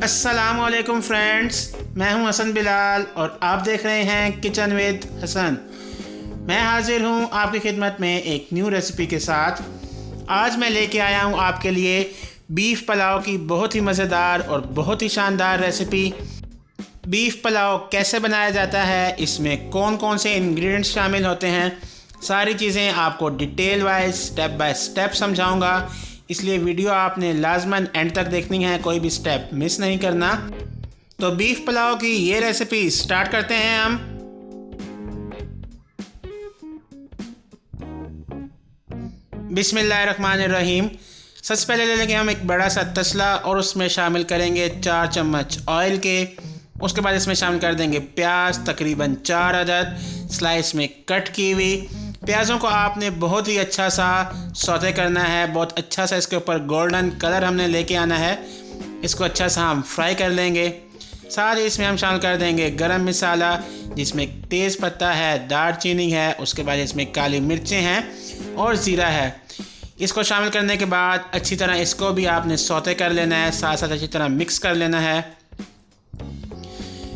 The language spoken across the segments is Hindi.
अस्सलामुअलैकुम फ्रेंड्स, मैं हूं हसन बिलाल और आप देख रहे हैं किचन विद हसन। मैं हाजिर हूं आपकी खिदमत में एक न्यू रेसिपी के साथ। आज मैं लेके आया हूं आपके लिए बीफ पुलाव की बहुत ही मज़ेदार और बहुत ही शानदार रेसिपी। बीफ पुलाव कैसे बनाया जाता है, इसमें कौन कौन से इंग्रेडिएंट्स शामिल होते हैं, सारी चीज़ें आपको detail wise step by step समझाऊंगा। इसलिए वीडियो आपने लाजमन एंड तक देखनी है, कोई भी स्टेप मिस नहीं करना। तो बीफ पुलाव की ये रेसिपी स्टार्ट करते हैं हम। बिस्मिल्लाहिर्रहमानिर्रहीम। सबसे पहले ले लेंगे हम एक बड़ा सा तसला और उसमें शामिल करेंगे 4 चम्मच ऑयल के। उसके बाद इसमें शामिल कर देंगे प्याज, तकरीबन 4 अदद स्लाइस में कट की हुई। प्याज़ों को आपने बहुत ही अच्छा सा सौते करना है, बहुत अच्छा सा इसके ऊपर गोल्डन कलर हमने लेके आना है। इसको अच्छा सा हम फ्राई कर लेंगे। साथ ही इसमें हम शामिल कर देंगे गरम मसाला, जिसमें तेज़ पत्ता है, दालचीनी है, उसके बाद इसमें काली मिर्चें हैं और ज़ीरा है। इसको शामिल करने के बाद अच्छी तरह इसको भी आपने सौते कर लेना है, साथ साथ अच्छी तरह मिक्स कर लेना है।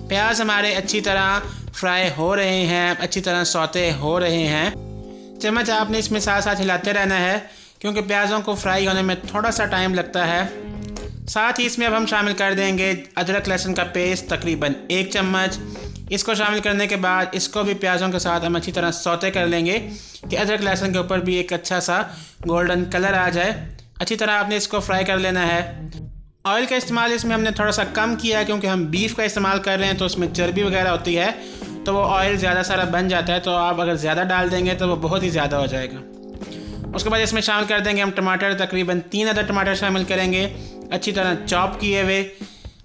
प्याज हमारे अच्छी तरह फ्राई हो रहे हैं, अच्छी तरह सौते हो रहे हैं। चम्मच आपने इसमें साथ साथ हिलाते रहना है, क्योंकि प्याज़ों को फ्राई होने में थोड़ा सा टाइम लगता है। साथ ही इसमें अब हम शामिल कर देंगे अदरक लहसुन का पेस्ट, तकरीबन 1 चम्मच। इसको शामिल करने के बाद इसको भी प्याज़ों के साथ हम अच्छी तरह सौते कर लेंगे कि अदरक लहसुन के ऊपर भी एक अच्छा सा गोल्डन कलर आ जाए। अच्छी तरह आपने इसको फ्राई कर लेना है। ऑयल का इस्तेमाल इसमें हमने थोड़ा सा कम किया, क्योंकि हम बीफ का इस्तेमाल कर रहे हैं तो उसमें चर्बी वगैरह होती है, तो वो ऑयल ज़्यादा सारा बन जाता है। तो आप अगर ज़्यादा डाल देंगे तो वो बहुत ही ज़्यादा हो जाएगा। उसके बाद इसमें शामिल कर देंगे हम टमाटर, तकरीबन 3 अदद टमाटर शामिल करेंगे, अच्छी तरह चॉप किए हुए।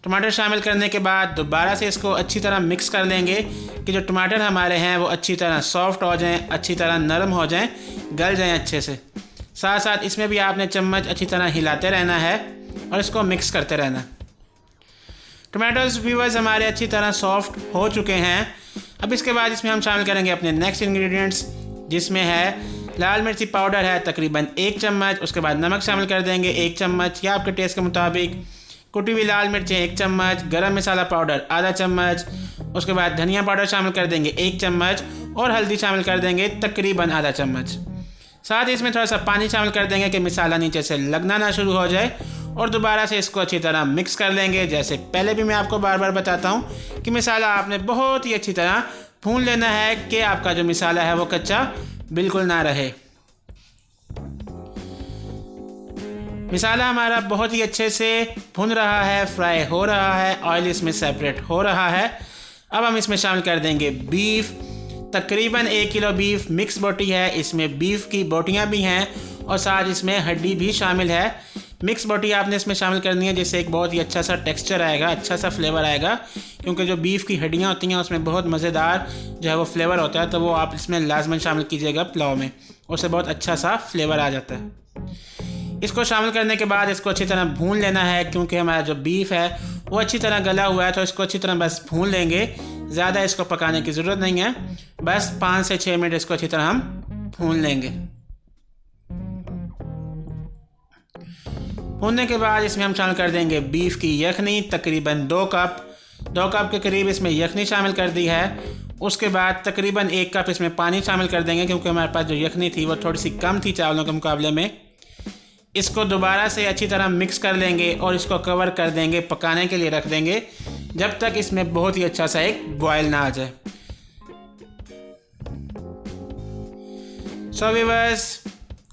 टमाटर शामिल करने के बाद दोबारा से इसको अच्छी तरह मिक्स कर लेंगे कि जो टमाटर हमारे हैं वो अच्छी तरह सॉफ्ट हो जाएं, अच्छी तरह नरम हो जाएं, गल जाएं अच्छे से। साथ साथ इसमें भी आपने चम्मच अच्छी तरह हिलाते रहना है और इसको मिक्स करते रहना। टमाटोज व्यूअर्स हमारे अच्छी तरह सॉफ्ट हो चुके हैं। अब इसके बाद इसमें हम शामिल करेंगे अपने नेक्स्ट इंग्रेडिएंट्स, जिसमें है लाल मिर्ची पाउडर है तकरीबन 1 चम्मच। उसके बाद नमक शामिल कर देंगे 1 चम्मच या आपके टेस्ट के मुताबिक। कुटी हुई लाल मिर्चें 1 चम्मच, गरम मसाला पाउडर आधा चम्मच। उसके बाद धनिया पाउडर शामिल कर देंगे 1 चम्मच और हल्दी शामिल कर देंगे तकरीबन आधा चम्मच। साथ ही इसमें थोड़ा सा पानी शामिल कर देंगे कि मसाला नीचे से लगना ना शुरू हो जाए, और दोबारा से इसको अच्छी तरह मिक्स कर लेंगे। जैसे पहले भी मैं आपको बार बार बताता हूँ कि मसाला आपने बहुत ही अच्छी तरह भून लेना है कि आपका जो मसाला है वो कच्चा बिल्कुल ना रहे। मसाला हमारा बहुत ही अच्छे से भुन रहा है, फ्राई हो रहा है, ऑयल इसमें सेपरेट हो रहा है। अब हम इसमें शामिल कर देंगे बीफ। तकरीबन 1 किलो बीफ मिक्स बोटी है, इसमें बीफ की बोटियां भी हैं और साथ इसमें हड्डी भी शामिल है। मिक्स बोटी आपने इसमें शामिल करनी है, जिससे एक बहुत ही अच्छा सा टेक्सचर आएगा, अच्छा सा फ्लेवर आएगा, क्योंकि जो बीफ की हड्डियाँ होती हैं उसमें बहुत मज़ेदार जो है वो फ्लेवर होता है। तो वो आप इसमें लाजमन शामिल कीजिएगा पुलाव में, उससे बहुत अच्छा सा फ्लेवर आ जाता है। इसको शामिल करने के बाद इसको अच्छी तरह भून लेना है, क्योंकि हमारा जो बीफ है वो अच्छी तरह गला हुआ है, तो इसको अच्छी तरह बस भून लेंगे। ज़्यादा इसको पकाने की ज़रूरत नहीं है, बस 5 से 6 मिनट इसको अच्छी तरह हम भून लेंगे। भूनने के बाद इसमें हम शामिल कर देंगे बीफ की यखनी, तकरीबन 2 कप के करीब इसमें यखनी शामिल कर दी है। उसके बाद तकरीबन 1 कप इसमें पानी शामिल कर देंगे, क्योंकि हमारे पास जो यखनी थी वो थोड़ी सी कम थी चावलों के मुकाबले में। इसको दोबारा से अच्छी तरह मिक्स कर लेंगे और इसको कवर कर देंगे, पकाने के लिए रख देंगे, जब तक इसमें बहुत ही अच्छा सा एक बॉयल ना आ जाए। सो व्यूअर्स,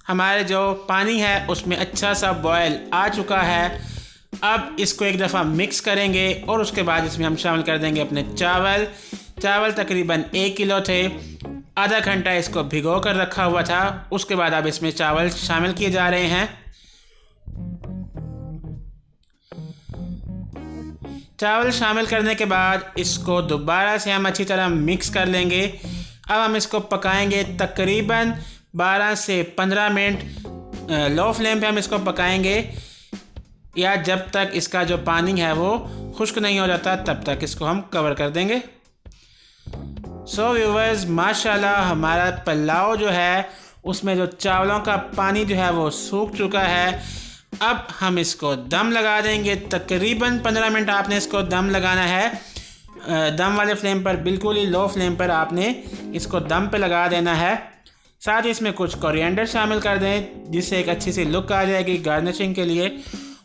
हमारे जो पानी है उसमें अच्छा सा बॉयल आ चुका है। अब इसको एक दफ़ा मिक्स करेंगे और उसके बाद इसमें हम शामिल कर देंगे अपने चावल तकरीबन 1 किलो थे, आधा घंटा इसको भिगो कर रखा हुआ था। उसके बाद अब इसमें चावल शामिल किए जा रहे हैं। चावल शामिल करने के बाद इसको दोबारा से हम अच्छी तरह मिक्स कर लेंगे। अब हम इसको पकाएंगे तकरीबन 12 से 15 मिनट लो फ्लेम पे हम इसको पकाएंगे, या जब तक इसका जो पानी है वो खुश्क नहीं हो जाता तब तक इसको हम कवर कर देंगे। सो व्यूवर्स, माशाल्लाह हमारा पुलाव जो है उसमें जो चावलों का पानी जो है वो सूख चुका है। अब हम इसको दम लगा देंगे। तकरीबन 15 मिनट आपने इसको दम लगाना है। दम वाले फ्लेम पर, बिल्कुल ही लो फ्लेम पर आपने इसको दम पे लगा देना है। साथ ही इसमें कुछ कोरिएंडर शामिल कर दें जिससे एक अच्छी सी लुक आ जाएगी गार्निशिंग के लिए,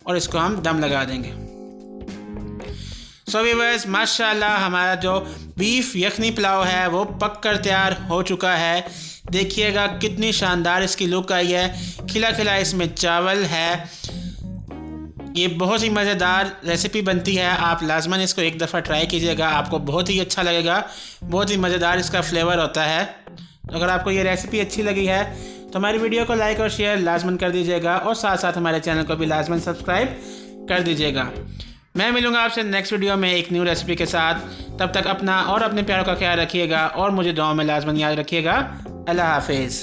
और इसको हम दम लगा देंगे। सो व्यूअर्स, माशाल्लाह हमारा जो बीफ यखनी पुलाव है वो पक कर तैयार हो चुका है। देखिएगा कितनी शानदार इसकी लुक आई है, खिला खिला इसमें चावल है। ये बहुत ही मज़ेदार रेसिपी बनती है, आप लाजमन इसको एक दफ़ा ट्राई कीजिएगा, आपको बहुत ही अच्छा लगेगा। बहुत ही मज़ेदार इसका फ्लेवर होता है। अगर आपको ये रेसिपी अच्छी लगी है तो हमारी वीडियो को लाइक और शेयर लाजमन कर दीजिएगा, और साथ साथ हमारे चैनल को भी लाजमन सब्सक्राइब कर दीजिएगा। मैं मिलूँगा आपसे नेक्स्ट वीडियो में एक न्यू रेसिपी के साथ। तब तक अपना और अपने प्यारों का ख्याल रखिएगा, और मुझे दुआ में लाजमन याद रखिएगा। अल्लाह हाफिज़।